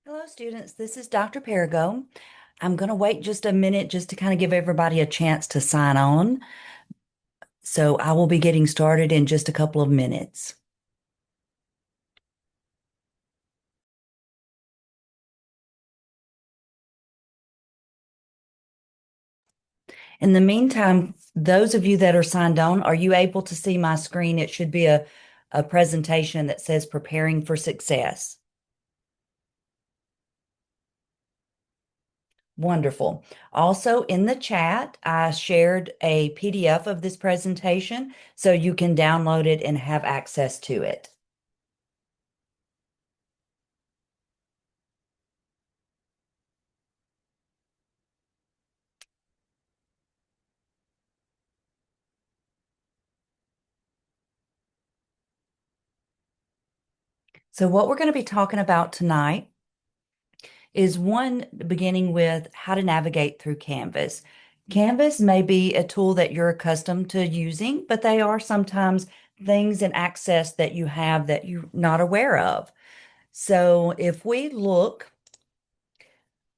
Hello, students. This is Dr. Perrigo. I'm going to wait just a minute just to kind of give everybody a chance to sign on. So I will be getting started in just a couple of minutes. In the meantime, those of you that are signed on, are you able to see my screen? It should be a presentation that says Preparing for Success. Wonderful. Also, in the chat, I shared a PDF of this presentation so you can download it and have access to it. So, what we're going to be talking about tonight is one beginning with how to navigate through Canvas. Canvas may be a tool that you're accustomed to using, but they are sometimes things and access that you have that you're not aware of. So if we look,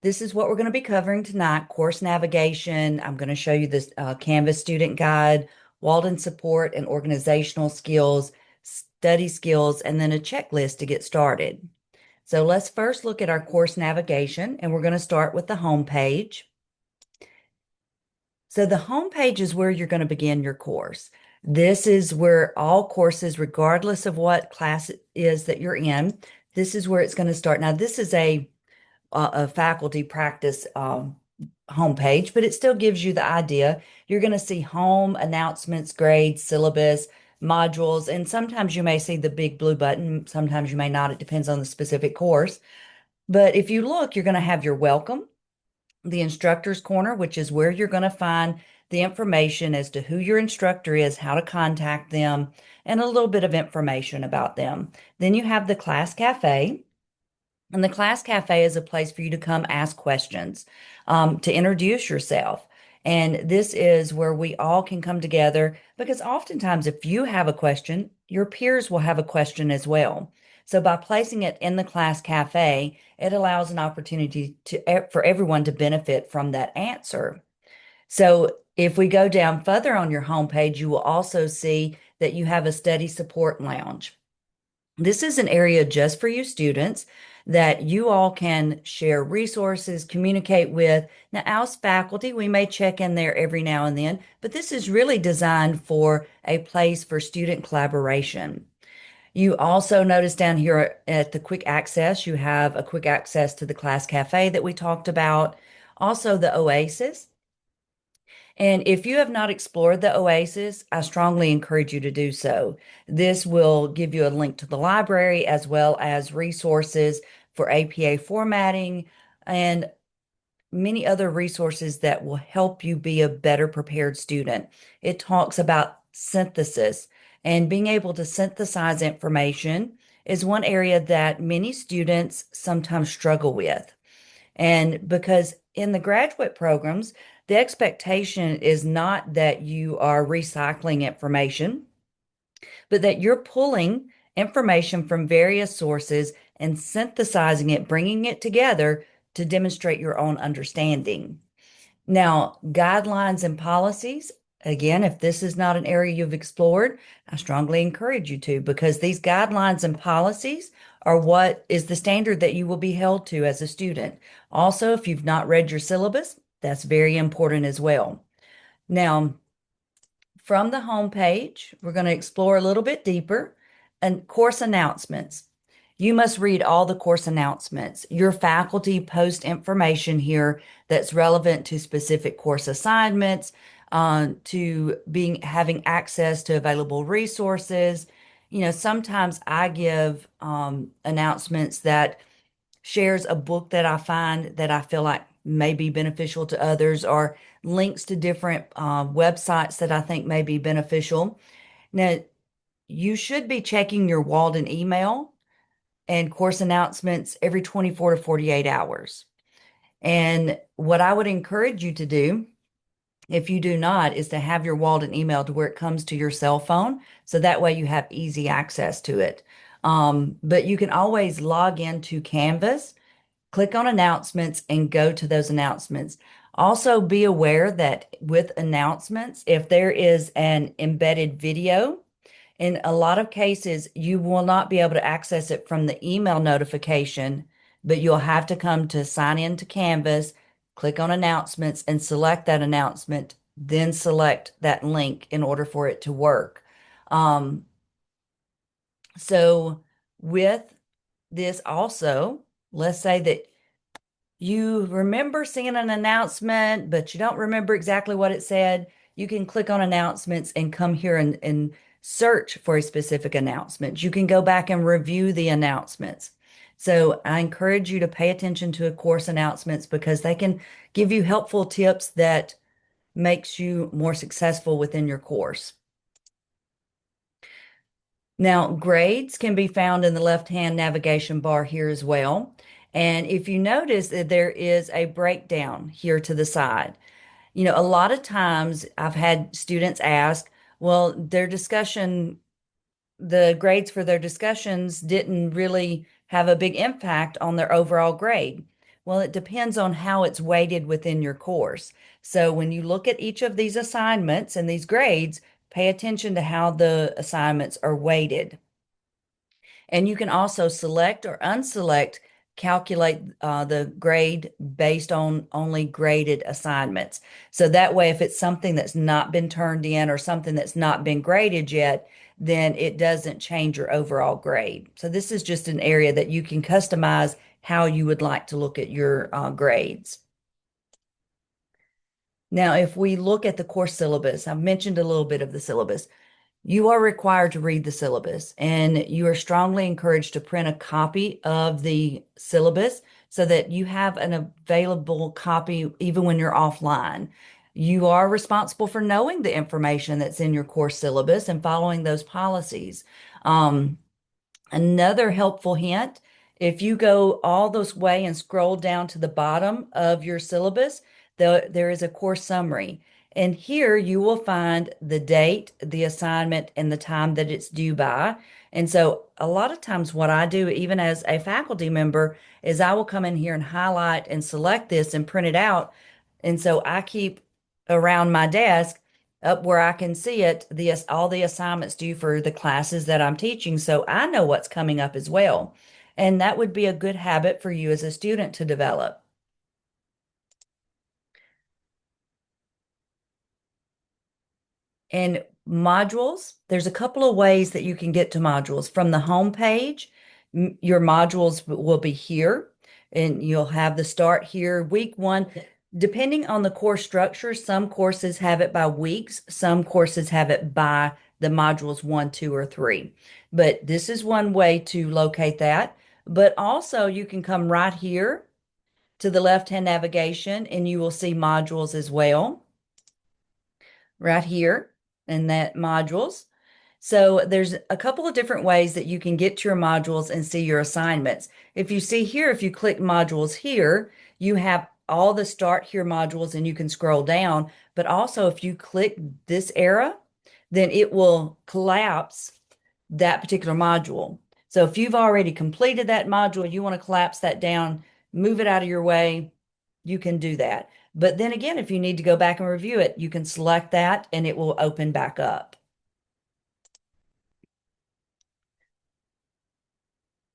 this is what we're going to be covering tonight, course navigation. I'm going to show you this Canvas student guide, Walden support and organizational skills, study skills, and then a checklist to get started. So let's first look at our course navigation, and we're going to start with the home page. So the home page is where you're going to begin your course. This is where all courses, regardless of what class it is that you're in, this is where it's going to start. Now, this is a faculty practice homepage, but it still gives you the idea. You're going to see home, announcements, grades, syllabus, modules, and sometimes you may see the big blue button. Sometimes you may not. It depends on the specific course. But if you look, you're going to have your welcome, the instructor's corner, which is where you're going to find the information as to who your instructor is, how to contact them, and a little bit of information about them. Then you have the class cafe. And the class cafe is a place for you to come ask questions, to introduce yourself. And this is where we all can come together because oftentimes, if you have a question, your peers will have a question as well. So by placing it in the class cafe, it allows an opportunity for everyone to benefit from that answer. So if we go down further on your homepage, you will also see that you have a study support lounge. This is an area just for you students that you all can share resources, communicate with. Now, as faculty, we may check in there every now and then, but this is really designed for a place for student collaboration. You also notice down here at the quick access, you have a quick access to the class cafe that we talked about, also the Oasis. And if you have not explored the Oasis, I strongly encourage you to do so. This will give you a link to the library as well as resources for APA formatting and many other resources that will help you be a better prepared student. It talks about synthesis and being able to synthesize information is one area that many students sometimes struggle with. And because in the graduate programs, the expectation is not that you are recycling information, but that you're pulling information from various sources and synthesizing it, bringing it together to demonstrate your own understanding. Now, guidelines and policies, again, if this is not an area you've explored, I strongly encourage you to, because these guidelines and policies are what is the standard that you will be held to as a student. Also, if you've not read your syllabus, that's very important as well. Now, from the home page, we're going to explore a little bit deeper and course announcements. You must read all the course announcements. Your faculty post information here that's relevant to specific course assignments, to being having access to available resources. You know, sometimes I give announcements that shares a book that I find that I feel like may be beneficial to others, or links to different websites that I think may be beneficial. Now, you should be checking your Walden email and course announcements every 24 to 48 hours. And what I would encourage you to do, if you do not, is to have your Walden email to where it comes to your cell phone. So that way you have easy access to it. But you can always log into Canvas click on announcements and go to those announcements. Also, be aware that with announcements, if there is an embedded video, in a lot of cases, you will not be able to access it from the email notification, but you'll have to come to sign in to Canvas, click on announcements, and select that announcement, then select that link in order for it to work. Um, so, with this also, let's say that you remember seeing an announcement, but you don't remember exactly what it said. You can click on announcements and come here and search for a specific announcement. You can go back and review the announcements. So I encourage you to pay attention to course announcements because they can give you helpful tips that makes you more successful within your course. Now, grades can be found in the left-hand navigation bar here as well. And if you notice that there is a breakdown here to the side, a lot of times I've had students ask, well, the grades for their discussions didn't really have a big impact on their overall grade. Well, it depends on how it's weighted within your course. So when you look at each of these assignments and these grades, pay attention to how the assignments are weighted. And you can also select or unselect, calculate the grade based on only graded assignments. So that way, if it's something that's not been turned in or something that's not been graded yet, then it doesn't change your overall grade. So this is just an area that you can customize how you would like to look at your grades. Now, if we look at the course syllabus, I've mentioned a little bit of the syllabus. You are required to read the syllabus, and you are strongly encouraged to print a copy of the syllabus so that you have an available copy even when you're offline. You are responsible for knowing the information that's in your course syllabus and following those policies. Um, Another helpful hint, if you go all this way and scroll down to the bottom of your syllabus, there is a course summary. And here you will find the date, the assignment, and the time that it's due by. And so a lot of times what I do, even as a faculty member, is I will come in here and highlight and select this and print it out. And so I keep around my desk up where I can see it, all the assignments due for the classes that I'm teaching, so I know what's coming up as well. And that would be a good habit for you as a student to develop. And modules, there's a couple of ways that you can get to modules. From the home page, your modules will be here, and you'll have the start here, week one. Depending on the course structure, some courses have it by weeks, some courses have it by the modules one, two, or three. But this is one way to locate that. But also, you can come right here to the left-hand navigation, and you will see modules as well right here in that modules. So there's a couple of different ways that you can get to your modules and see your assignments. If you see here, if you click modules here, you have all the start here modules and you can scroll down. But also if you click this arrow, then it will collapse that particular module. So if you've already completed that module, you want to collapse that down, move it out of your way, you can do that. But then again, if you need to go back and review it, you can select that and it will open back up.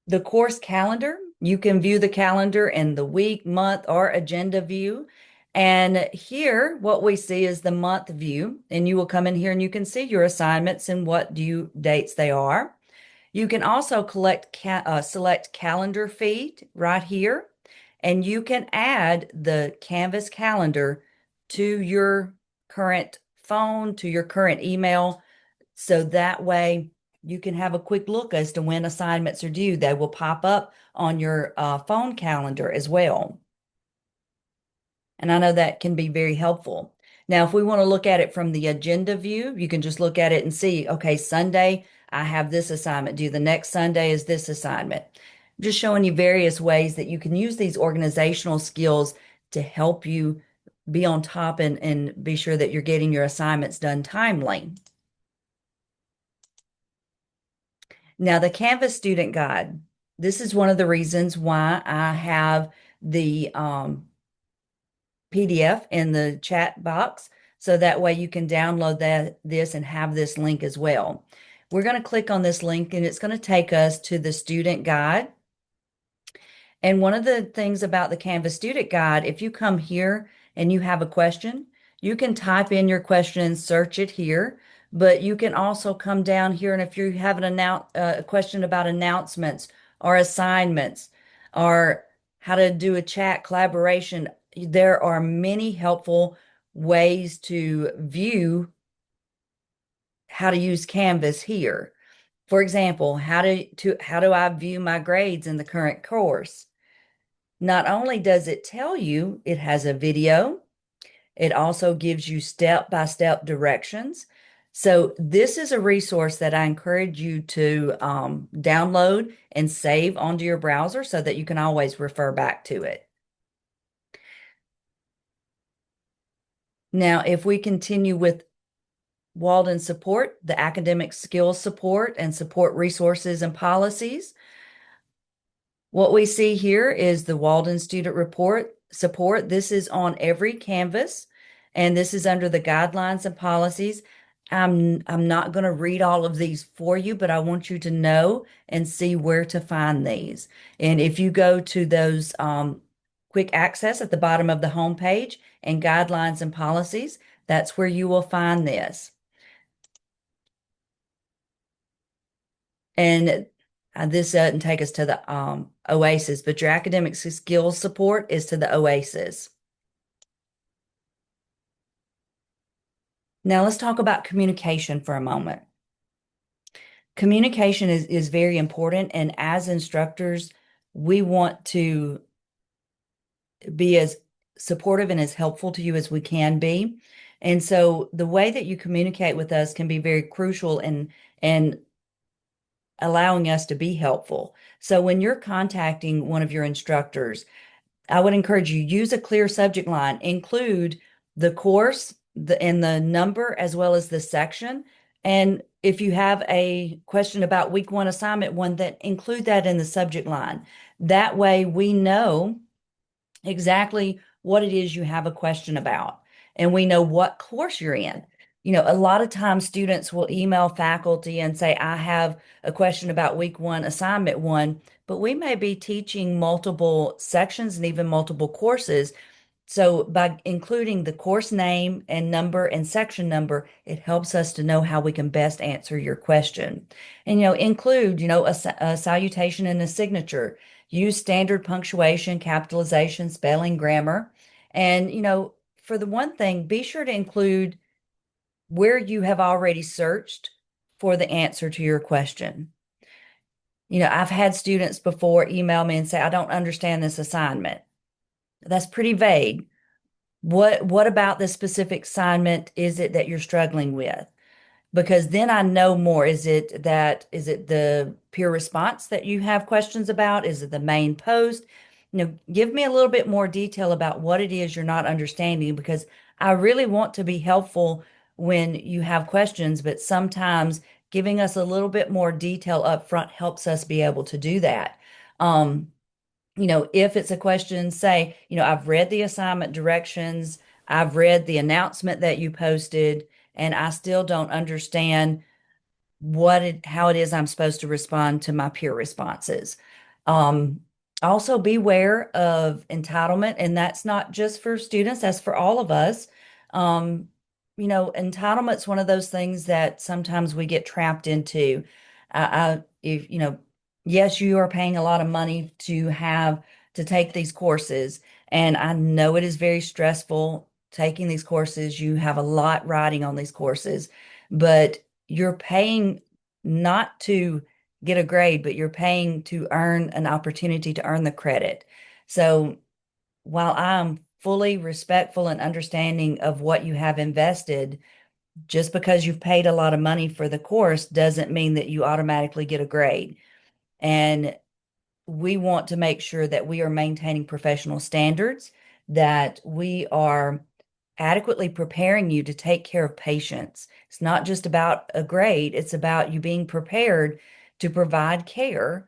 The course calendar, you can view the calendar in the week, month, or agenda view. And here, what we see is the month view. And you will come in here and you can see your assignments and what due dates they are. You can also select calendar feed right here. And you can add the Canvas calendar to your current phone, to your current email. So that way you can have a quick look as to when assignments are due. They will pop up on your phone calendar as well. And I know that can be very helpful. Now, if we want to look at it from the agenda view, you can just look at it and see, okay, Sunday, I have this assignment due. The next Sunday is this assignment. Just showing you various ways that you can use these organizational skills to help you be on top and be sure that you're getting your assignments done timely. Now, the Canvas Student Guide. This is one of the reasons why I have the PDF in the chat box so that way you can download this and have this link as well. We're going to click on this link and it's going to take us to the student guide. And one of the things about the Canvas Student Guide, if you come here and you have a question, you can type in your question and search it here. But you can also come down here, and if you have a question about announcements or assignments or how to do a chat collaboration, there are many helpful ways to view how to use Canvas here. For example, how do I view my grades in the current course? Not only does it tell you, it has a video, it also gives you step-by-step directions. So this is a resource that I encourage you to download and save onto your browser so that you can always refer back to it. Now, if we continue with Walden support, the academic skills support and support resources and policies, what we see here is the Walden Student Report support. This is on every Canvas, and this is under the guidelines and policies. I'm not going to read all of these for you, but I want you to know and see where to find these. And if you go to those quick access at the bottom of the homepage and guidelines and policies, that's where you will find this. And this doesn't take us to the OASIS, but your academic skills support is to the OASIS. Now let's talk about communication for a moment. Communication is very important, and as instructors, we want to be as supportive and as helpful to you as we can be. And so the way that you communicate with us can be very crucial and allowing us to be helpful. So when you're contacting one of your instructors, I would encourage you use a clear subject line, include the course, and the number as well as the section. And if you have a question about week one, assignment one, that include that in the subject line. That way we know exactly what it is you have a question about, and we know what course you're in. You know, a lot of times students will email faculty and say, I have a question about week one, assignment one, but we may be teaching multiple sections and even multiple courses. So by including the course name and number and section number, it helps us to know how we can best answer your question. And, include, a salutation and a signature. Use standard punctuation, capitalization, spelling, grammar. And, for the one thing, be sure to include where you have already searched for the answer to your question. I've had students before email me and say, I don't understand this assignment. That's pretty vague. What about this specific assignment is it that you're struggling with? Because then I know more. Is it the peer response that you have questions about? Is it the main post? Give me a little bit more detail about what it is you're not understanding, because I really want to be helpful when you have questions, but sometimes giving us a little bit more detail up front helps us be able to do that. If it's a question, say, I've read the assignment directions, I've read the announcement that you posted, and I still don't understand how it is I'm supposed to respond to my peer responses. Um, Also beware of entitlement, and that's not just for students, that's for all of us. Entitlement's one of those things that sometimes we get trapped into. If yes, you are paying a lot of money to take these courses, and I know it is very stressful taking these courses. You have a lot riding on these courses, but you're paying not to get a grade, but you're paying to earn an opportunity to earn the credit. So while I'm fully respectful and understanding of what you have invested, just because you've paid a lot of money for the course doesn't mean that you automatically get a grade. And we want to make sure that we are maintaining professional standards, that we are adequately preparing you to take care of patients. It's not just about a grade, it's about you being prepared to provide care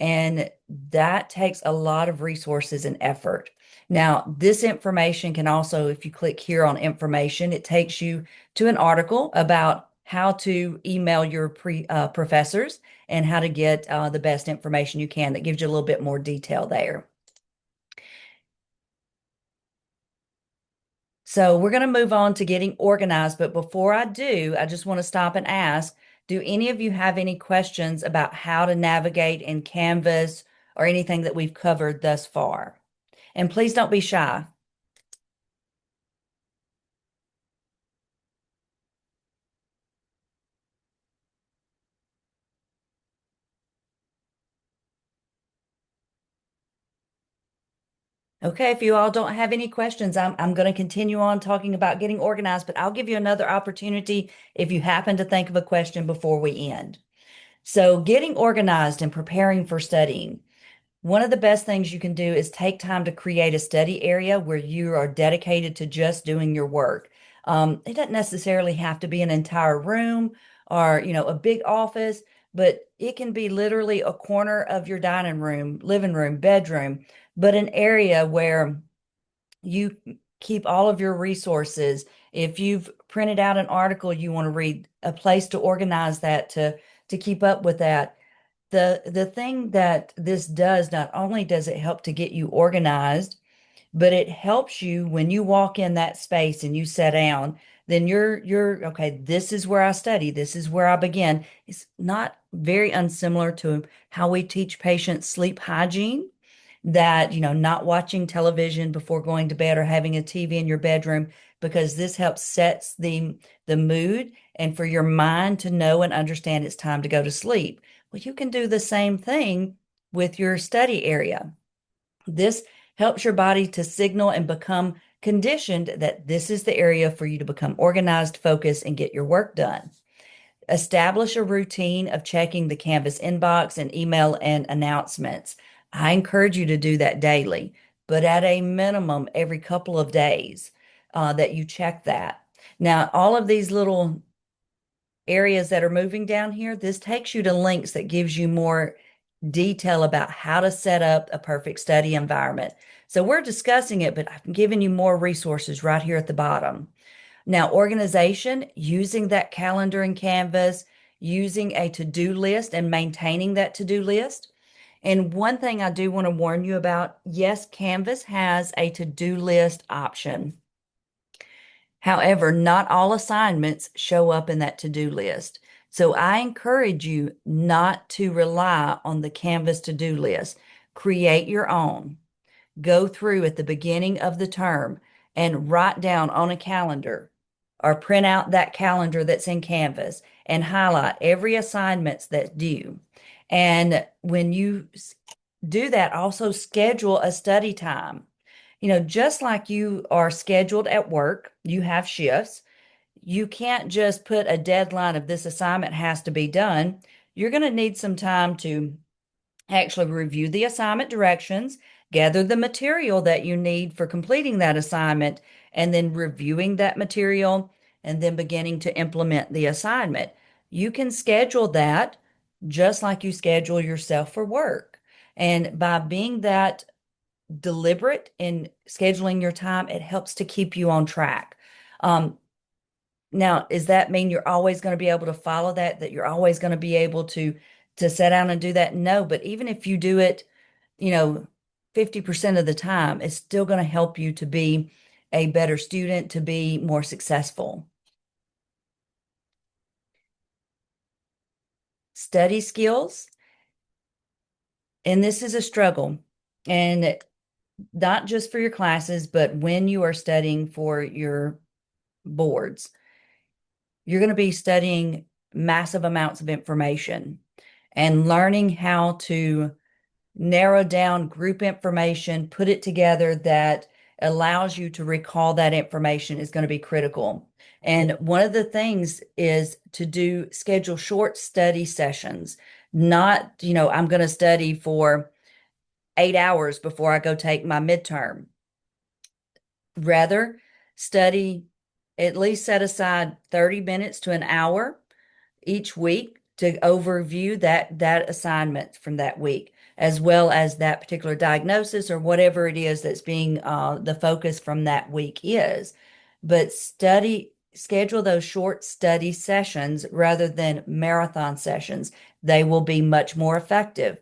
And that takes a lot of resources and effort. Now, this information can also, if you click here on information, it takes you to an article about how to email your professors and how to get the best information you can. That gives you a little bit more detail there. So we're going to move on to getting organized. But before I do, I just want to stop and ask, do any of you have any questions about how to navigate in Canvas or anything that we've covered thus far? And please don't be shy. Okay, if you all don't have any questions, I'm going to continue on talking about getting organized, but I'll give you another opportunity if you happen to think of a question before we end. So, getting organized and preparing for studying. One of the best things you can do is take time to create a study area where you are dedicated to just doing your work. It doesn't necessarily have to be an entire room or, a big office, but it can be literally a corner of your dining room, living room, bedroom, but an area where you keep all of your resources. If you've printed out an article you want to read, a place to organize that to keep up with that. The thing that this does, not only does it help to get you organized, but it helps you when you walk in that space and you sit down, then you're okay, this is where I study, this is where I begin. It's not very unsimilar to how we teach patients sleep hygiene, that, not watching television before going to bed or having a TV in your bedroom, because this helps sets the mood and for your mind to know and understand it's time to go to sleep. Well, you can do the same thing with your study area. This helps your body to signal and become conditioned that this is the area for you to become organized, focused, and get your work done. Establish a routine of checking the Canvas inbox and email and announcements. I encourage you to do that daily, but at a minimum, every couple of days, that you check that. Now, all of these little areas that are moving down here, this takes you to links that gives you more detail about how to set up a perfect study environment. So we're discussing it, but I've given you more resources right here at the bottom. Now, organization, using that calendar and Canvas, using a to-do list and maintaining that to-do list. And one thing I do want to warn you about, yes, Canvas has a to-do list option. However, not all assignments show up in that to-do list. So I encourage you not to rely on the Canvas to-do list. Create your own. Go through at the beginning of the term and write down on a calendar or print out that calendar that's in Canvas and highlight every assignment that's due. And when you do that, also schedule a study time. Just like you are scheduled at work, you have shifts. You can't just put a deadline of this assignment has to be done. You're going to need some time to actually review the assignment directions, gather the material that you need for completing that assignment, and then reviewing that material and then beginning to implement the assignment. You can schedule that just like you schedule yourself for work. And by being that deliberate in scheduling your time, it helps to keep you on track. Um, Now, does that mean you're always going to be able to follow that you're always going to be able to sit down and do that? No, but even if you do it, you know, 50% of the time, it's still going to help you to be a better student, to be more successful. Study skills, and this is a struggle, and not just for your classes, but when you are studying for your boards, you're going to be studying massive amounts of information and learning how to narrow down group information, put it together that allows you to recall that information is going to be critical. And one of the things is to schedule short study sessions, not, I'm going to study for 8 hours before I go take my midterm. Rather, study, at least set aside 30 minutes to an hour each week to overview that assignment from that week. as well as that particular diagnosis or whatever it is that's being the focus from that week is. But schedule those short study sessions rather than marathon sessions. They will be much more effective.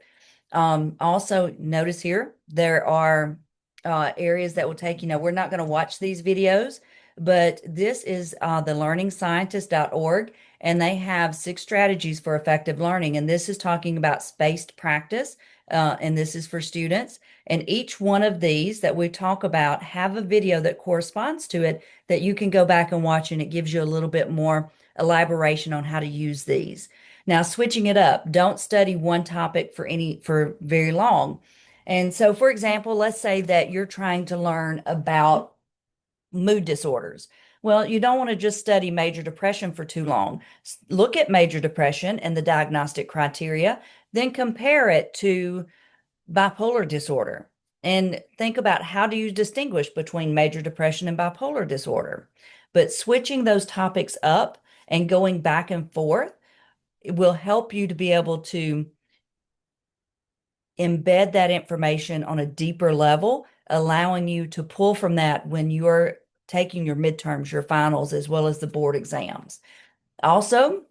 Also, notice here, there are areas that will take, we're not going to watch these videos, but this is the learningscientist.org, and they have 6 strategies for effective learning. And this is talking about spaced practice, and this is for students. And each one of these that we talk about have a video that corresponds to it that you can go back and watch, and it gives you a little bit more elaboration on how to use these. Now, switching it up, don't study one topic for very long. And so, for example, let's say that you're trying to learn about mood disorders. Well, you don't want to just study major depression for too long. Look at major depression and the diagnostic criteria, then compare it to bipolar disorder and think about how do you distinguish between major depression and bipolar disorder. But switching those topics up and going back and forth, it will help you to be able to embed that information on a deeper level, allowing you to pull from that when you're taking your midterms, your finals, as well as the board exams. Also,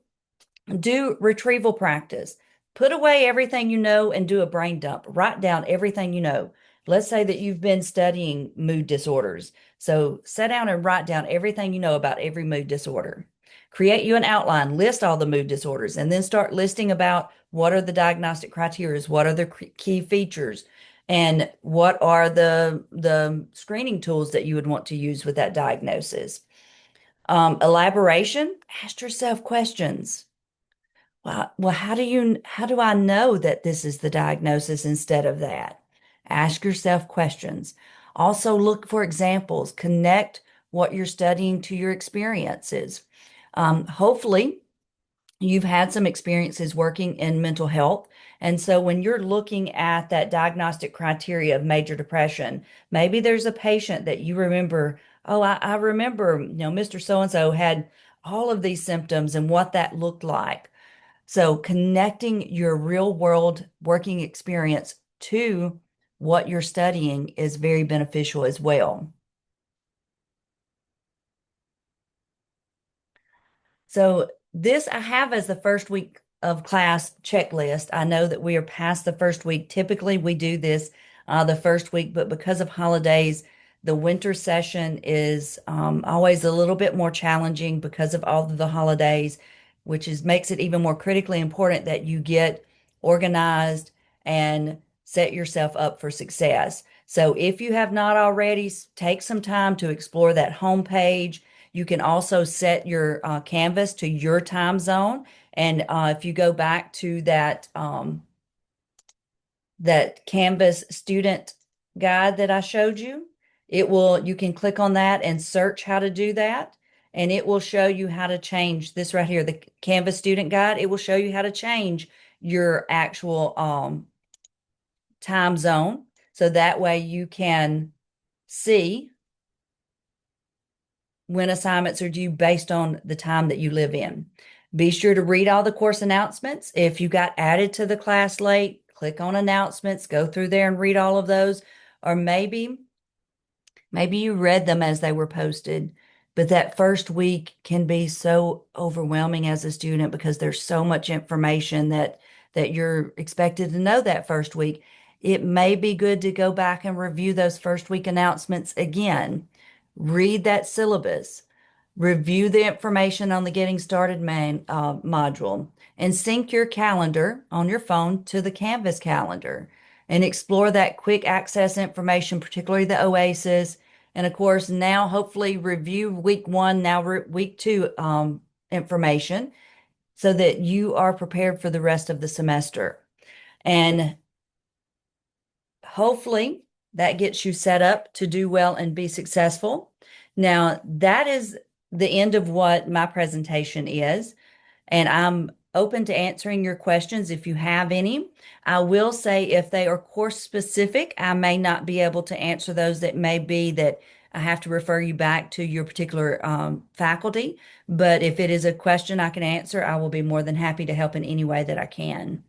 do retrieval practice. Put away everything you know and do a brain dump. Write down everything you know. Let's say that you've been studying mood disorders. So sit down and write down everything you know about every mood disorder. Create you an outline, list all the mood disorders, and then start listing about what are the diagnostic criteria, what are the key features, and what are the screening tools that you would want to use with that diagnosis. Elaboration, ask yourself questions. Well, how do I know that this is the diagnosis instead of that? Ask yourself questions. Also look for examples. Connect what you're studying to your experiences. Hopefully, you've had some experiences working in mental health. And so when you're looking at that diagnostic criteria of major depression, maybe there's a patient that you remember, oh, I remember, Mr. So-and-so had all of these symptoms and what that looked like. So connecting your real world working experience to what you're studying is very beneficial as well. So this I have as the first week of class checklist. I know that we are past the first week. Typically, we do this the first week, but because of holidays, the winter session is always a little bit more challenging because of all of the holidays, which is makes it even more critically important that you get organized and set yourself up for success. So if you have not already, take some time to explore that homepage. You can also set your Canvas to your time zone. And if you go back to that Canvas student guide that I showed you, you can click on that and search how to do that. And it will show you how to change this right here, the Canvas student guide. It will show you how to change your actual time zone. So that way you can see when assignments are due based on the time that you live in. Be sure to read all the course announcements. If you got added to the class late, click on announcements, go through there and read all of those. Or maybe you read them as they were posted, but that first week can be so overwhelming as a student because there's so much information that you're expected to know that first week. It may be good to go back and review those first week announcements again. Read that syllabus, review the information on the Getting Started module, and sync your calendar on your phone to the Canvas calendar and explore that quick access information, particularly the OASIS. And of course, now hopefully review week 1, now week 2 information so that you are prepared for the rest of the semester. And hopefully that gets you set up to do well and be successful. Now, that is the end of what my presentation is, and I'm open to answering your questions if you have any. I will say if they are course specific, I may not be able to answer those. That may be that I have to refer you back to your particular faculty. But if it is a question I can answer, I will be more than happy to help in any way that I can.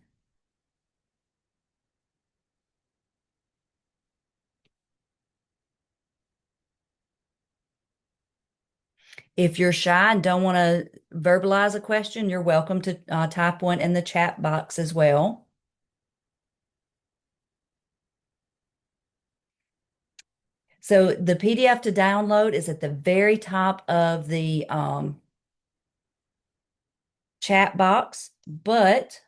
If you're shy and don't want to verbalize a question, you're welcome to type one in the chat box as well. So the PDF to download is at the very top of the chat box, but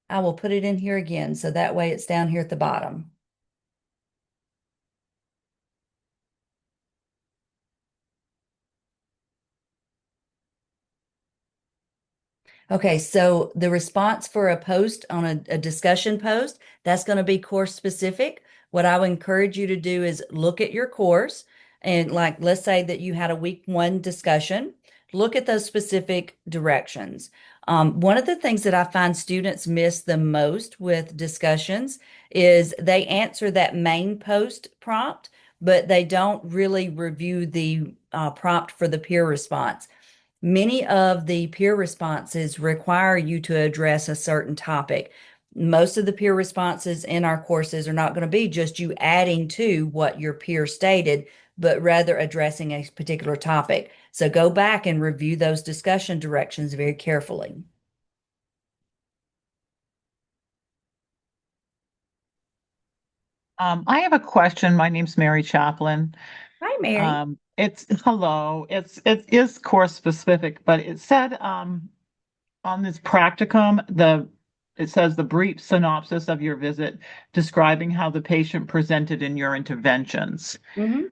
I will put it in here again. So that way it's down here at the bottom. Okay, so the response for a post on a discussion post, that's going to be course specific. What I would encourage you to do is look at your course and like let's say that you had a week one discussion, look at those specific directions. One of the things that I find students miss the most with discussions is they answer that main post prompt, but they don't really review the prompt for the peer response. Many of the peer responses require you to address a certain topic. Most of the peer responses in our courses are not going to be just you adding to what your peer stated, but rather addressing a particular topic. So go back and review those discussion directions very carefully. I have a question. My name's Mary Chaplin. Hi, Mary. It's hello. It is course specific, but it said on this practicum it says the brief synopsis of your visit describing how the patient presented in your interventions. Mhm.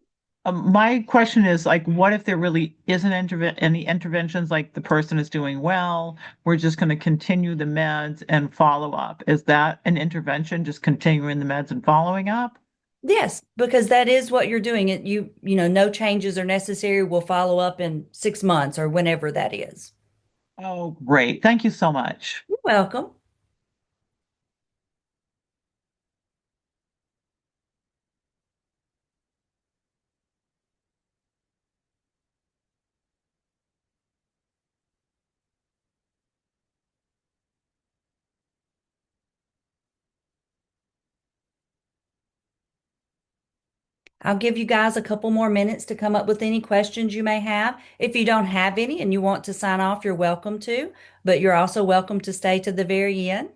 My question is like, what if there really isn't any interventions? Like the person is doing well, we're just going to continue the meds and follow up. Is that an intervention? Just continuing the meds and following up? Yes, because that is what you're doing. No changes are necessary. We'll follow up in 6 months or whenever that is. Oh, great. Thank you so much. You're welcome. I'll give you guys a couple more minutes to come up with any questions you may have. If you don't have any and you want to sign off, you're welcome to, but you're also welcome to stay to the very end.